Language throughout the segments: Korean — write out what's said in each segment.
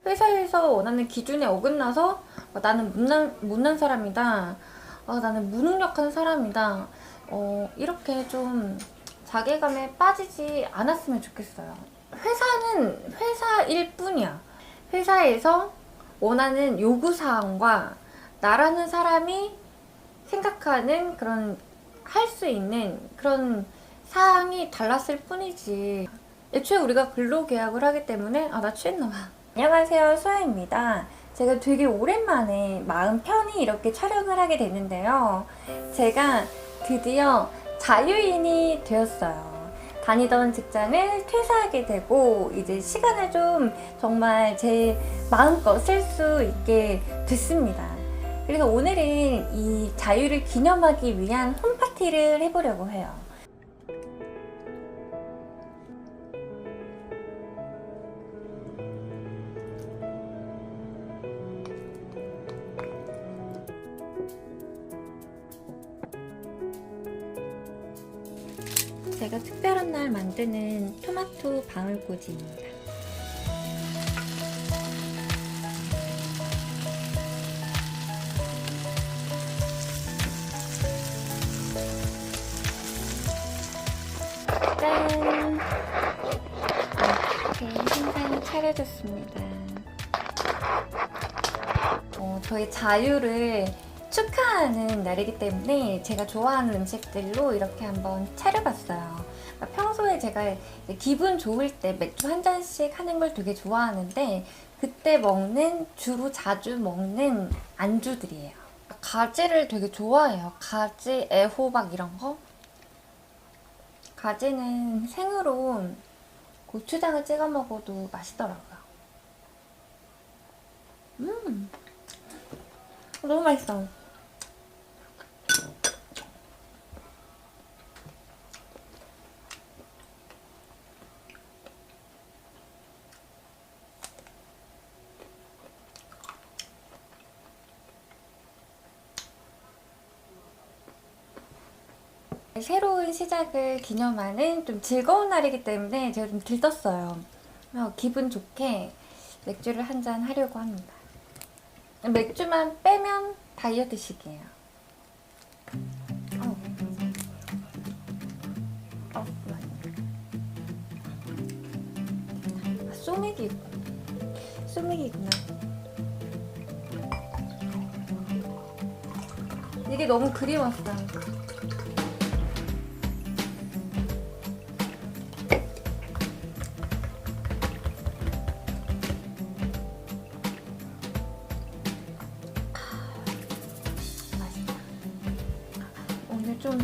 회사에서 원하는 기준에 어긋나서 나는 못난 사람이다, 나는 무능력한 사람이다, 이렇게 좀 자괴감에 빠지지 않았으면 좋겠어요. 회사는 회사일 뿐이야. 회사에서 원하는 요구사항과 나라는 사람이 생각하는 그런 할 수 있는 그런 사항이 달랐을 뿐이지, 애초에 우리가 근로계약을 하기 때문에 나 취했나봐. 안녕하세요, 수아입니다. 제가 되게 오랜만에 마음 편히 이렇게 촬영을 하게 됐는데요. 제가 드디어 자유인이 되었어요. 다니던 직장을 퇴사하게 되고 이제 시간을 좀 정말 제 마음껏 쓸 수 있게 됐습니다. 그래서 오늘은 이 자유를 기념하기 위한 홈파티를 해보려고 해요. 제가 특별한 날 만드는 토마토 방울꽂이입니다. 짠! 이렇게 한상 차려줬습니다. 저의 자유를 축하하는 날이기 때문에 제가 좋아하는 음식들로 이렇게 한번 차려봤어요. 평소에 제가 기분 좋을 때 맥주 한 잔씩 하는 걸 되게 좋아하는데 그때 먹는, 주로 자주 먹는 안주들이에요. 가지를 되게 좋아해요. 가지, 애호박 이런 거. 가지는 생으로 고추장을 찍어 먹어도 맛있더라고요. 너무 맛있어. 새로운 시작을 기념하는 좀 즐거운 날이기 때문에 제가 좀 들떴어요. 기분 좋게 맥주를 한 잔 하려고 합니다. 맥주만 빼면 다이어트식이에요. 소맥이, 소맥이구나. 이게 너무 그리웠어. 오늘 좀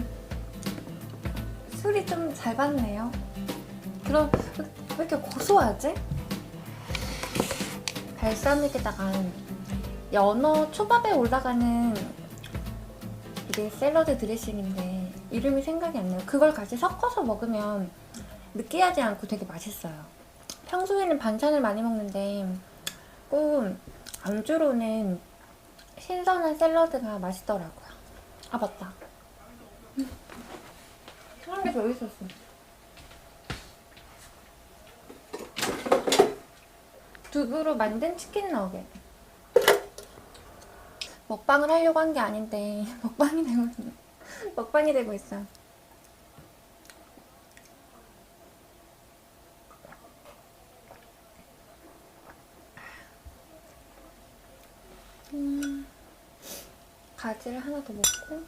술이 좀 잘 받네요. 그럼 왜 이렇게 고소하지? 발사믹에다가 연어 초밥에 올라가는 이게 샐러드 드레싱인데 이름이 생각이 안 나요. 그걸 같이 섞어서 먹으면 느끼하지 않고 되게 맛있어요. 평소에는 반찬을 많이 먹는데 꼭 안주로는 신선한 샐러드가 맛있더라고요. 맞다. 한 개 더 있었어. 두부로 만든 치킨 너겟. 먹방을 하려고 한 게 아닌데 먹방이 되고 있어. 가지를 하나 더 먹고.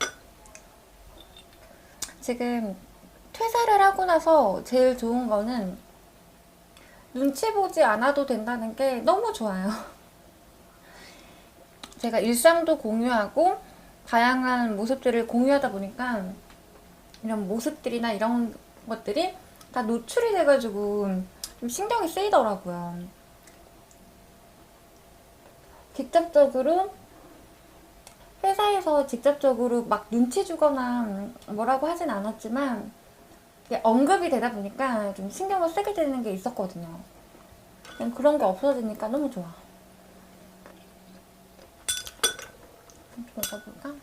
지금 퇴사를 하고 나서 제일 좋은 거는 눈치 보지 않아도 된다는 게 너무 좋아요. 제가 일상도 공유하고 다양한 모습들을 공유하다 보니까 이런 모습들이나 이런 것들이 다 노출이 돼가지고 좀 신경이 쓰이더라고요. 직접적으로 회사에서 직접적으로 막 눈치 주거나 뭐라고 하진 않았지만 언급이 되다 보니까 좀 신경을 쓰게 되는 게 있었거든요. 그런 게 없어지니까 너무 좋아. 좀 먹어볼까?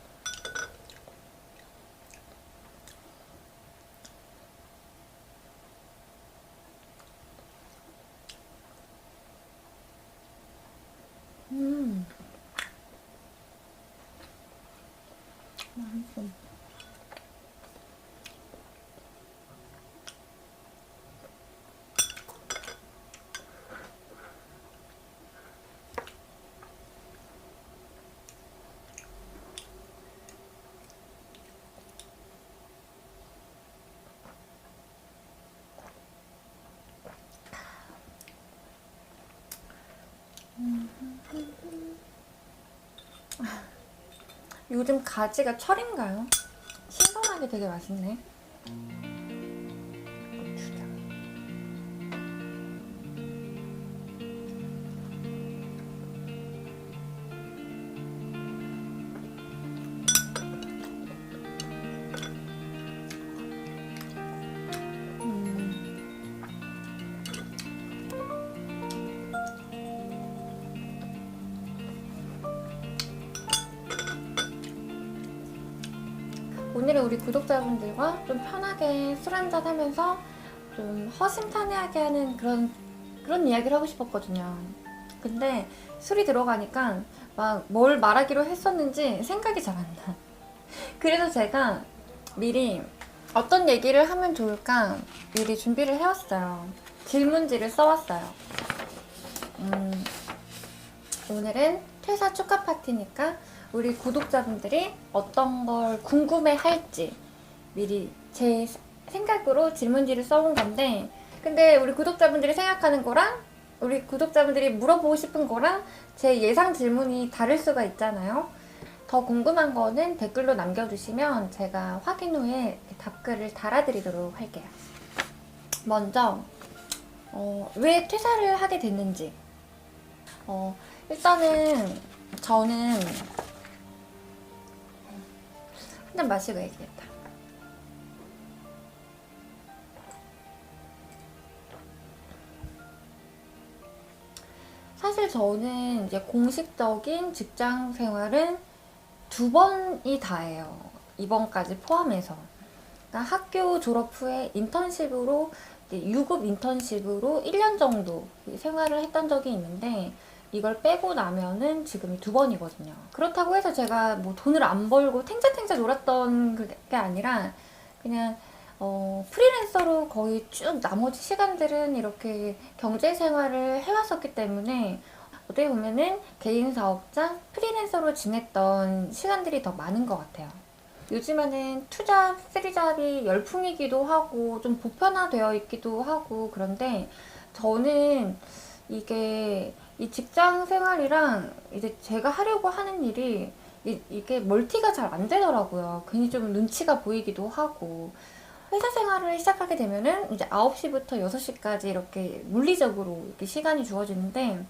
요즘 가지가 철인가요? 신선하게 되게 맛있네. 고추장. 오늘은 우리 구독자분들과 좀 편하게 술 한잔 하면서 좀 허심탄회하게 하는 그런 이야기를 하고 싶었거든요. 근데 술이 들어가니까 막 뭘 말하기로 했었는지 생각이 잘 안 나. 그래서 제가 미리 어떤 얘기를 하면 좋을까 미리 준비를 해왔어요. 질문지를 써왔어요. 오늘은 퇴사 축하 파티니까 우리 구독자분들이 어떤 걸 궁금해 할지 미리 제 생각으로 질문지를 써온 건데, 근데 우리 구독자분들이 생각하는 거랑 우리 구독자분들이 물어보고 싶은 거랑 제 예상 질문이 다를 수가 있잖아요. 더 궁금한 거는 댓글로 남겨주시면 제가 확인 후에 답글을 달아드리도록 할게요. 먼저 왜 퇴사를 하게 됐는지. 일단은 저는 한잔 마시고 얘기했다. 사실 저는 이제 공식적인 직장 생활은 2번이 다예요. 이번까지 포함해서. 그러니까 학교 졸업 후에 인턴십으로, 유급 인턴십으로 1년 정도 생활을 했던 적이 있는데, 이걸 빼고 나면은 지금이 2번이거든요. 그렇다고 해서 제가 뭐 돈을 안 벌고 탱자탱자 놀았던 게 아니라 그냥 프리랜서로 거의 쭉 나머지 시간들은 이렇게 경제 생활을 해왔었기 때문에 어떻게 보면은 개인 사업자, 프리랜서로 지냈던 시간들이 더 많은 것 같아요. 요즘에는 투잡, 쓰리잡이 열풍이기도 하고 좀 보편화되어 있기도 하고, 그런데 저는 이게 이 직장 생활이랑 이제 제가 하려고 하는 일이 이게 멀티가 잘 안 되더라고요. 괜히 좀 눈치가 보이기도 하고. 회사 생활을 시작하게 되면은 이제 9시부터 6시까지 이렇게 물리적으로 이렇게 시간이 주어지는데,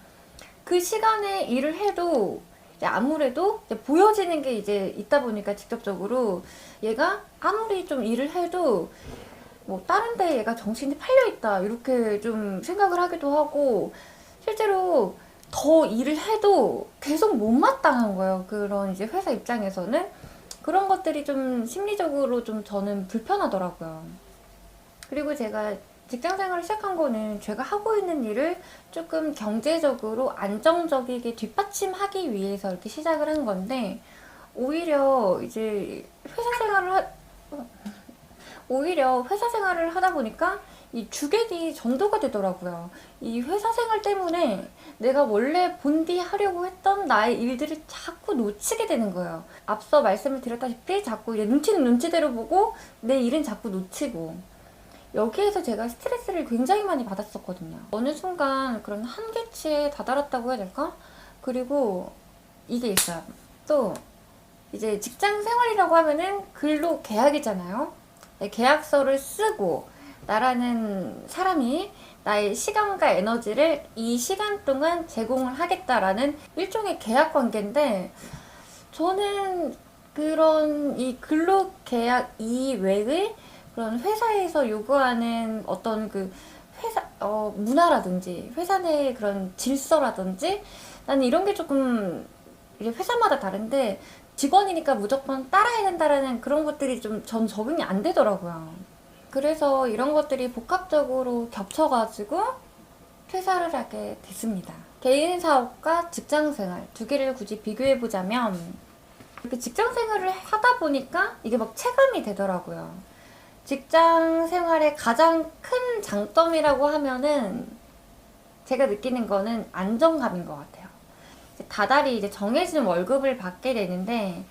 그 시간에 일을 해도 이제 아무래도 이제 보여지는 게 이제 있다 보니까 직접적으로 얘가 아무리 좀 일을 해도 뭐 다른 데 얘가 정신이 팔려 있다 이렇게 좀 생각을 하기도 하고, 실제로 더 일을 해도 계속 못마땅한 거예요. 그런 이제 회사 입장에서는 그런 것들이 좀 심리적으로 좀 저는 불편하더라고요. 그리고 제가 직장 생활을 시작한 거는 제가 하고 있는 일을 조금 경제적으로 안정적이게 뒷받침하기 위해서 이렇게 시작을 한 건데, 오히려 이제 오히려 회사 생활을 하다 보니까 이 주객이 전도가 되더라고요. 이 회사 생활 때문에 내가 원래 본디 하려고 했던 나의 일들을 자꾸 놓치게 되는 거예요. 앞서 말씀을 드렸다시피 자꾸 이제 눈치는 눈치대로 보고 내 일은 자꾸 놓치고, 여기에서 제가 스트레스를 굉장히 많이 받았었거든요. 어느 순간 그런 한계치에 다다랐다고 해야 될까? 그리고 이게 있어요. 또 이제 직장 생활이라고 하면은 근로 계약이잖아요. 계약서를 쓰고 나라는 사람이 나의 시간과 에너지를 이 시간 동안 제공을 하겠다라는 일종의 계약 관계인데, 저는 그런 이 근로 계약 이외의 그런 회사에서 요구하는 어떤 그 회사 문화라든지 회사 내의 그런 질서라든지, 나는 이런 게 조금 이제 회사마다 다른데 직원이니까 무조건 따라야 된다라는 그런 것들이 좀 전 적응이 안 되더라고요. 그래서 이런 것들이 복합적으로 겹쳐가지고 퇴사를 하게 됐습니다. 개인 사업과 직장 생활 두 개를 굳이 비교해 보자면, 이렇게 직장 생활을 하다 보니까 이게 막 체감이 되더라고요. 직장 생활의 가장 큰 장점이라고 하면은 제가 느끼는 거는 안정감인 것 같아요. 다달이 이제 정해진 월급을 받게 되는데,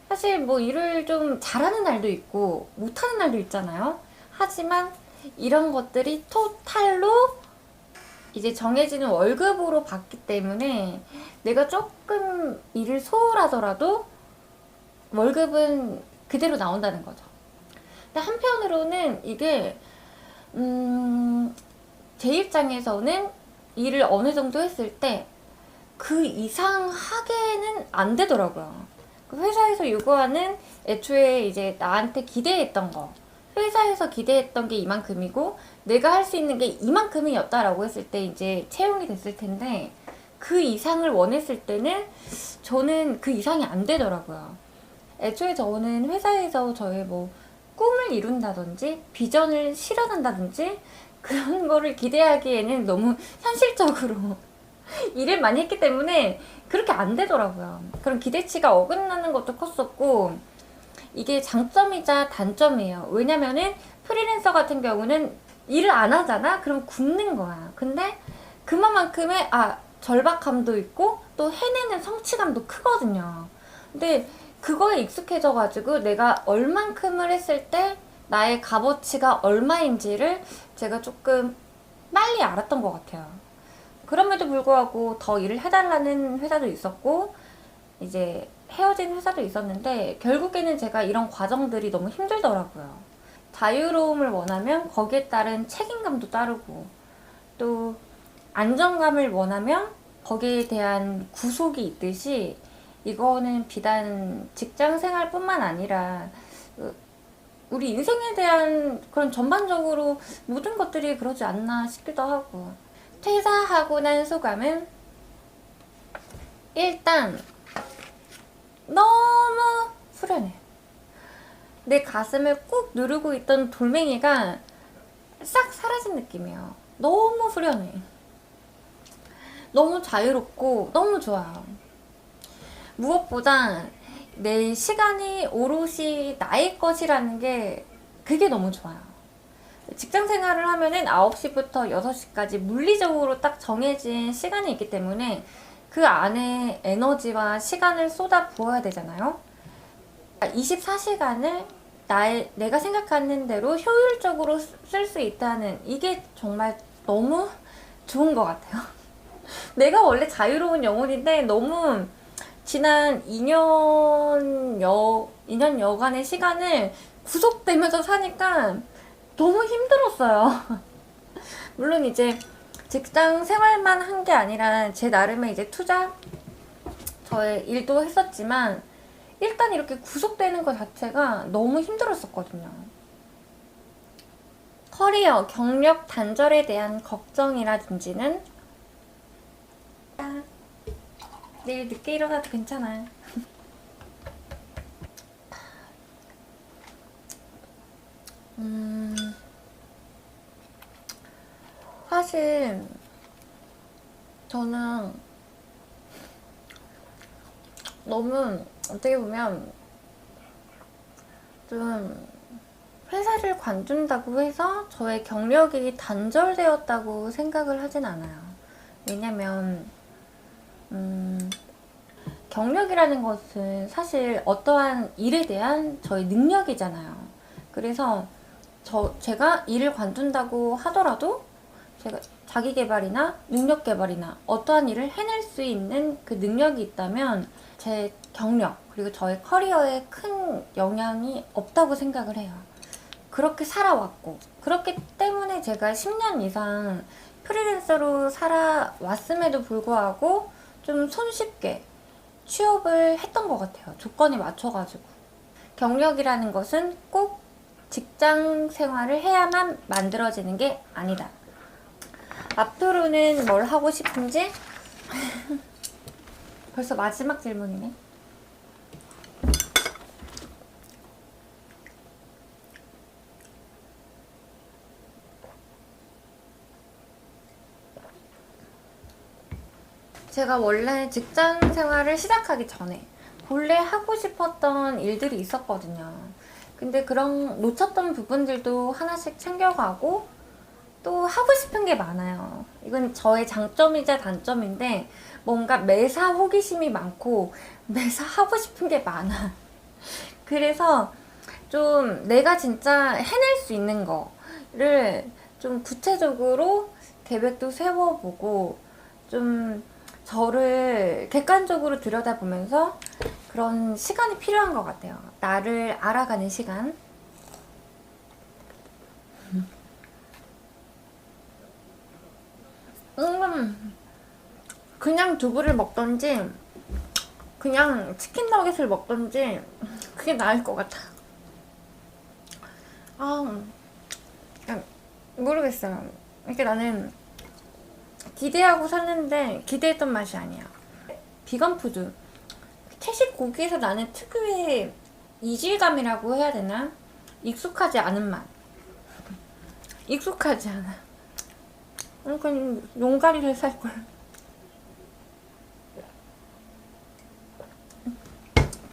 사실 뭐 일을 좀 잘하는 날도 있고 못하는 날도 있잖아요. 하지만 이런 것들이 토탈로 이제 정해지는 월급으로 받기 때문에 내가 조금 일을 소홀하더라도 월급은 그대로 나온다는 거죠. 근데 한편으로는 이게 제 입장에서는 일을 어느 정도 했을 때 그 이상 하게는 안 되더라고요. 그 회사에서 요구하는 애초에 이제 나한테 기대했던 거, 회사에서 기대했던 게 이만큼이고 내가 할 수 있는 게 이만큼이었다라고 했을 때 이제 채용이 됐을 텐데, 그 이상을 원했을 때는 저는 그 이상이 안 되더라고요. 애초에 저는 회사에서 저의 뭐 꿈을 이룬다든지 비전을 실현한다든지 그런 거를 기대하기에는 너무 현실적으로 일을 많이 했기 때문에 그렇게 안 되더라고요. 그런 기대치가 어긋나는 것도 컸었고, 이게 장점이자 단점이에요. 왜냐면은 프리랜서 같은 경우는 일을 안 하잖아? 그럼 굶는 거야. 근데 그만큼의 절박함도 있고 또 해내는 성취감도 크거든요. 근데 그거에 익숙해져가지고 내가 얼만큼을 했을 때 나의 값어치가 얼마인지를 제가 조금 빨리 알았던 것 같아요. 그럼에도 불구하고 더 일을 해달라는 회사도 있었고 이제 헤어진 회사도 있었는데, 결국에는 제가 이런 과정들이 너무 힘들더라고요. 자유로움을 원하면 거기에 따른 책임감도 따르고, 또 안정감을 원하면 거기에 대한 구속이 있듯이 이거는 비단 직장 생활뿐만 아니라 우리 인생에 대한 그런 전반적으로 모든 것들이 그러지 않나 싶기도 하고, 퇴사하고 난 소감은 일단 너무 후련해. 내 가슴을 꾹 누르고 있던 돌멩이가 싹 사라진 느낌이에요. 너무 후련해. 너무 자유롭고 너무 좋아요. 무엇보다 내 시간이 오롯이 나의 것이라는 게 그게 너무 좋아요. 직장 생활을 하면은 9시부터 6시까지 물리적으로 딱 정해진 시간이 있기 때문에 그 안에 에너지와 시간을 쏟아 부어야 되잖아요. 24시간을 내가 생각하는 대로 효율적으로 쓸 수 있다는, 이게 정말 너무 좋은 것 같아요. 내가 원래 자유로운 영혼인데 너무 지난 2년여간의 시간을 구속되면서 사니까 너무 힘들었어요. 물론 이제 직장 생활만 한 게 아니라 제 나름의 이제 투자, 저의 일도 했었지만 일단 이렇게 구속되는 것 자체가 너무 힘들었었거든요. 커리어, 경력 단절에 대한 걱정이라든지는 내일 늦게 일어나도 괜찮아. 사실 저는 너무 어떻게 보면 좀 회사를 관둔다고 해서 저의 경력이 단절되었다고 생각을 하진 않아요. 왜냐면 경력이라는 것은 사실 어떠한 일에 대한 저의 능력이잖아요. 그래서 제가 일을 관둔다고 하더라도 제가 자기 개발이나 능력 개발이나 어떠한 일을 해낼 수 있는 그 능력이 있다면 제 경력 그리고 저의 커리어에 큰 영향이 없다고 생각을 해요. 그렇게 살아왔고, 그렇기 때문에 제가 10년 이상 프리랜서로 살아왔음에도 불구하고 좀 손쉽게 취업을 했던 것 같아요. 조건에 맞춰가지고. 경력이라는 것은 꼭 직장 생활을 해야만 만들어지는 게 아니다. 앞으로는 뭘 하고 싶은지? 벌써 마지막 질문이네. 제가 원래 직장 생활을 시작하기 전에 본래 하고 싶었던 일들이 있었거든요. 근데 그런 놓쳤던 부분들도 하나씩 챙겨가고 또 하고 싶은 게 많아요. 이건 저의 장점이자 단점인데 뭔가 매사 호기심이 많고 매사 하고 싶은 게 많아. 그래서 좀 내가 진짜 해낼 수 있는 거를 좀 구체적으로 계획도 세워보고 좀 저를 객관적으로 들여다보면서 그런 시간이 필요한 것 같아요. 나를 알아가는 시간. 그냥 두부를 먹던지 그냥 치킨 너겟을 먹던지 그게 나을 것 같아. 모르겠어요. 이렇게 나는 기대하고 샀는데 기대했던 맛이 아니야. 비건 푸드. 채식 고기에서 나는 특유의 이질감이라고 해야 되나? 익숙하지 않은 맛. 익숙하지 않아. 그냥 용가리를 살걸.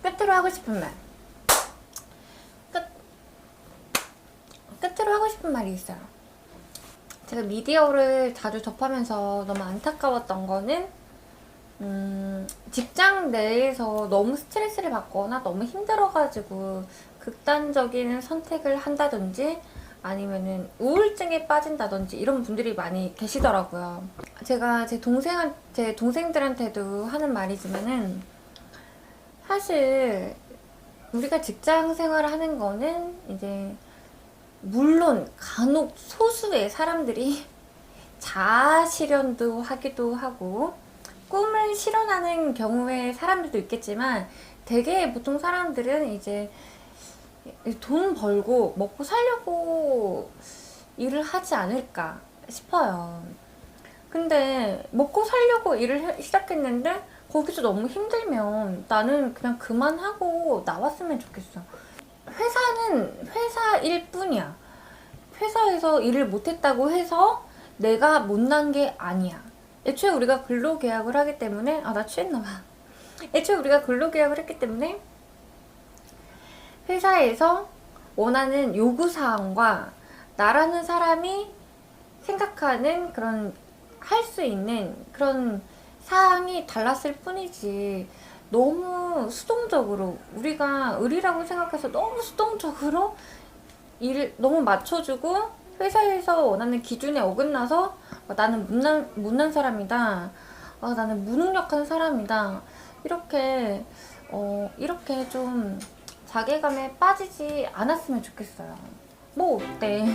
끝으로 하고 싶은 말. 끝으로 하고 싶은 말이 있어요. 제가 미디어를 자주 접하면서 너무 안타까웠던 거는 직장 내에서 너무 스트레스를 받거나 너무 힘들어가지고 극단적인 선택을 한다든지 아니면은 우울증에 빠진다든지 이런 분들이 많이 계시더라고요. 제가 제 동생들한테도 하는 말이지만은 사실 우리가 직장 생활을 하는 거는 이제 물론 간혹 소수의 사람들이 자아 실현도 하기도 하고 꿈을 실현하는 경우의 사람들도 있겠지만 되게 보통 사람들은 이제 돈 벌고 먹고 살려고 일을 하지 않을까 싶어요. 근데 먹고 살려고 일을 시작했는데 거기서 너무 힘들면 나는 그냥 그만하고 나왔으면 좋겠어. 회사는 회사일 뿐이야. 회사에서 일을 못했다고 해서 내가 못난 게 아니야. 애초에 우리가 근로계약을 하기 때문에 나 취했나봐. 애초에 우리가 근로계약을 했기 때문에 회사에서 원하는 요구사항과 나라는 사람이 생각하는 그런 할 수 있는 그런 사항이 달랐을 뿐이지 너무 수동적으로 우리가 의리라고 생각해서 너무 수동적으로 일을 너무 맞춰주고 회사에서 원하는 기준에 어긋나서 나는 못난 사람이다. 나는 무능력한 사람이다. 이렇게 좀 자괴감에 빠지지 않았으면 좋겠어요. 뭐 어때?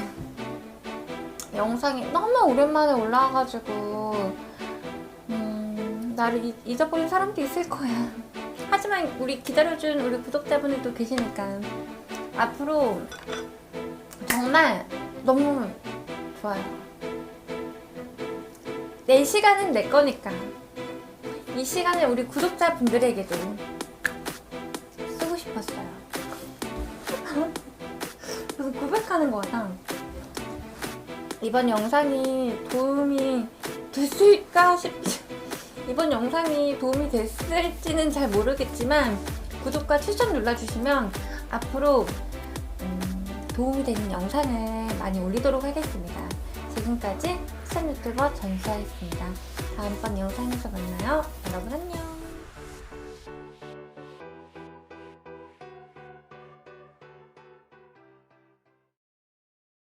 영상이 너무 오랜만에 올라와가지고 나를 잊어버린 사람도 있을 거야. 하지만 우리 기다려준 우리 구독자분들도 계시니까 앞으로 정말 너무 좋아요. 내 시간은 내 거니까 이 시간을 우리 구독자분들에게도 쓰고 싶었어요. 무슨 고백하는 거 같아. 이번 영상이 도움이 됐을까 싶지. 이번 영상이 도움이 됐을지는 잘 모르겠지만 구독과 추천 눌러주시면 앞으로 도움이 되는 영상을 많이 올리도록 하겠습니다. 지금까지 수산 유튜버 전수아였습니다. 다음번 영상에서 만나요. 여러분 안녕.